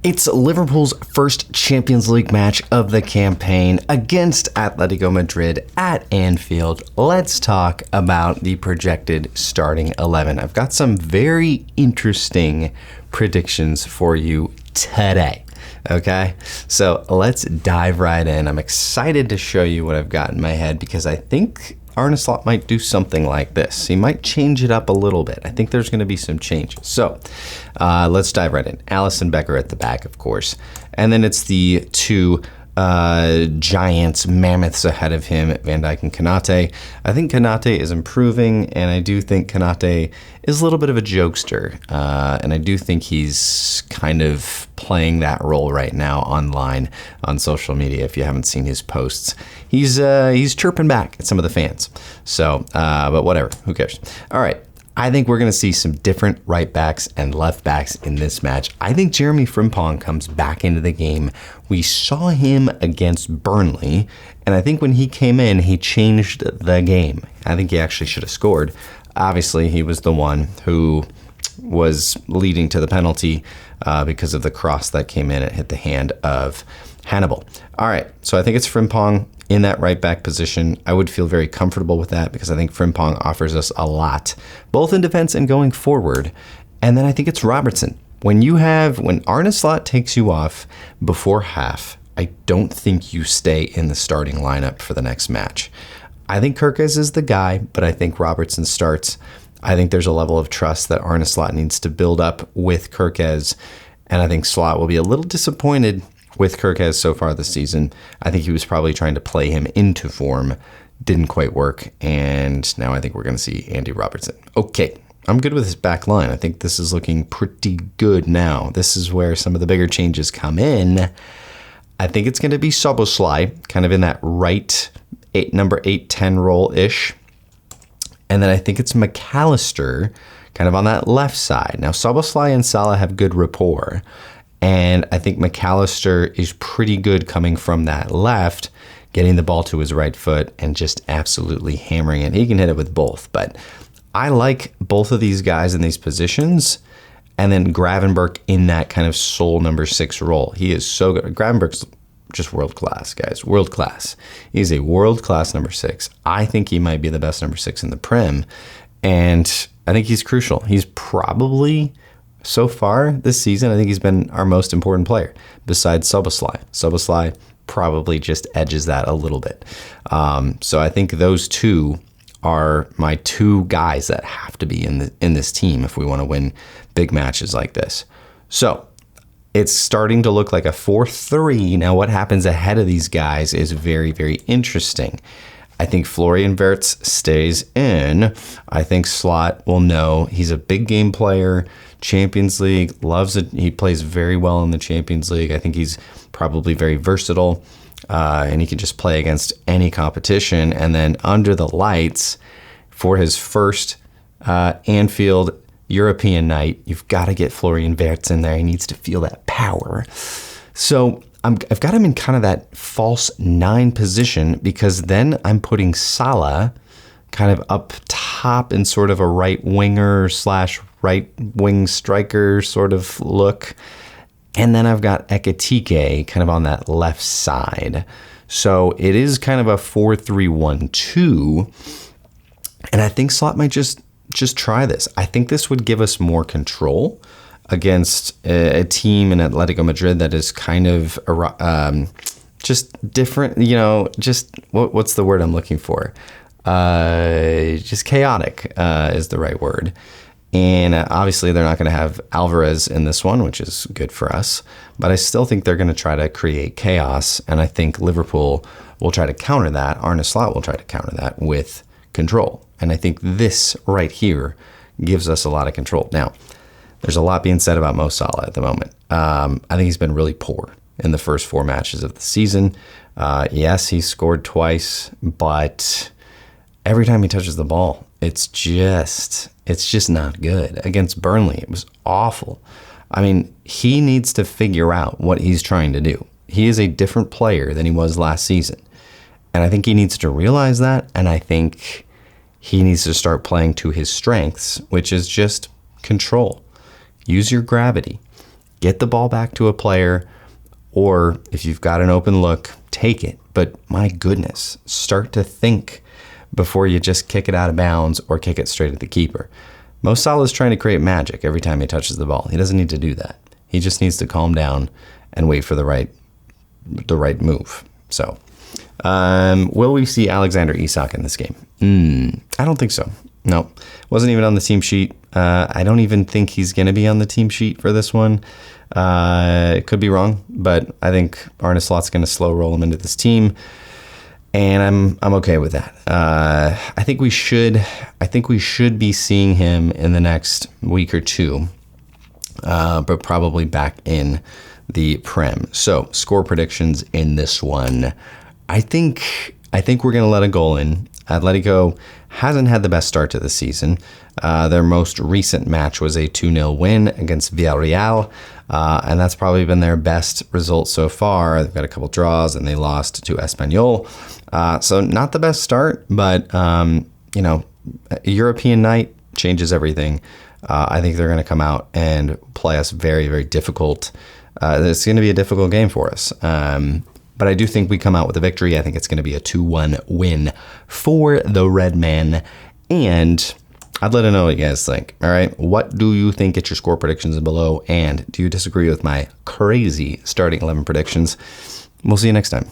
It's Liverpool's first Champions League match of the campaign against Atletico Madrid at Anfield. Let's talk about the projected starting 11. I've got some very interesting predictions for you today. Okay, so let's dive right in. I'm excited to show you what I've got in my head because I think arneslot might do something like this. He might change it up a little bit. I think there's going to be some changes. So let's dive right in. Alisson Becker at the back, of course. And then it's the two giants, mammoths ahead of him, Van Dijk and Konate. I think Konate is improving, and I do think Konate is a little bit of a jokester. And I do think he's kind of playing that role right now online on social media. If you haven't seen his posts, he's chirping back at some of the fans. So, but whatever, who cares? All right. I think we're going to see some different right backs and left backs in this match. I think Jeremy Frimpong comes back into the game. We saw him against Burnley, and I think when he came in, he changed the game. I think he actually should have scored. Obviously, he was the one who was leading to the penalty because of the cross that came in. It hit the hand of Hannibal. All right, so I think it's Frimpong in that right back position. I would feel very comfortable with that because I think Frimpong offers us a lot, both in defense and going forward. And then I think it's Robertson. When arneslot takes you off before half, I don't think you stay in the starting lineup for the next match. I think Kerkez is the guy, but I think Robertson starts. I think there's a level of trust that arneslot needs to build up with Kerkez, and I think Slot will be a little disappointed with Kerkez so far this season. I think he was probably trying to play him into form. Didn't quite work. And now I think we're going to see Andy Robertson. Okay, I'm good with his back line. I think this is looking pretty good now. This is where some of the bigger changes come in. I think it's going to be Szoboszlai, kind of in that right number 8-10 role-ish. And then I think it's McAllister, kind of on that left side. Now, Szoboszlai and Salah have good rapport. And I think McAllister is pretty good coming from that left, getting the ball to his right foot and just absolutely hammering it. He can hit it with both, but I like both of these guys in these positions. And then Gravenberch in that kind of sole number 6 role. He is so good. Gravenberch's just world-class, guys. World-class. He's a world-class number 6. I think he might be the best number 6 in the Prem. And I think he's crucial. He's probably, so far this season, I think he's been our most important player besides Szoboszlai. Szoboszlai probably just edges that a little bit. So I think those two are my two guys that have to be in this team if we want to win big matches like this. So it's starting to look like a 4-3. Now what happens ahead of these guys is very, very interesting. I think Florian Wirtz stays in. I think Slot will know he's a big game player. Champions League, loves it. He plays very well in the Champions League. I think he's probably very versatile, and he can just play against any competition. And then under the lights for his first Anfield European night, you've got to get Florian Wirtz in there. He needs to feel that power. So I've got him in kind of that false 9 position because then I'm putting Salah kind of up top in sort of a right winger / right wing striker sort of look. And then I've got Ekitike kind of on that left side. So it is kind of a 4-3-1-2. And I think Slot might just try this. I think this would give us more control against a team in Atletico Madrid that is kind of just different, just what's the word I'm looking for? Just chaotic is the right word. And obviously they're not going to have Alvarez in this one, which is good for us. But I still think they're going to try to create chaos. And I think Liverpool will try to counter that. arneslot will try to counter that with control. And I think this right here gives us a lot of control. Now, there's a lot being said about Mo Salah at the moment. I think he's been really poor in the first 4 matches of the season. Yes, he scored twice, but every time he touches the ball, it's just not good. Against Burnley, it was awful. I mean, he needs to figure out what he's trying to do. He is a different player than he was last season. And I think he needs to realize that, and I think he needs to start playing to his strengths, which is just control. Use your gravity. get the ball back to a player, or if you've got an open look, take it. But my goodness, start to think before you just kick it out of bounds or kick it straight at the keeper. Mo Salah is trying to create magic every time he touches the ball. He doesn't need to do that. He just needs to calm down and wait for the right move. So, will we see Alexander Isak in this game? I don't think so. No, wasn't even on the team sheet. I don't even think he's going to be on the team sheet for this one. It could be wrong, but I think Arne Slot's going to slow roll him into this team, and I'm okay with that. I think we should be seeing him in the next week or two, but probably back in the Prem. So score predictions in this one. I think we're going to let a goal in. Atletico hasn't had the best start to the season. Their most recent match was a 2-0 win against Villarreal, and that's probably been their best result so far. They've got a couple draws, and they lost to Espanyol. So not the best start, but, a European night changes everything. I think they're going to come out and play us very, very difficult. It's going to be a difficult game for us. But I do think we come out with a victory. I think it's going to be a 2-1 win for the Red Man. And I'd let to know what you guys think. All right. What do you think? Get your score predictions below. And do you disagree with my crazy starting 11 predictions? We'll see you next time.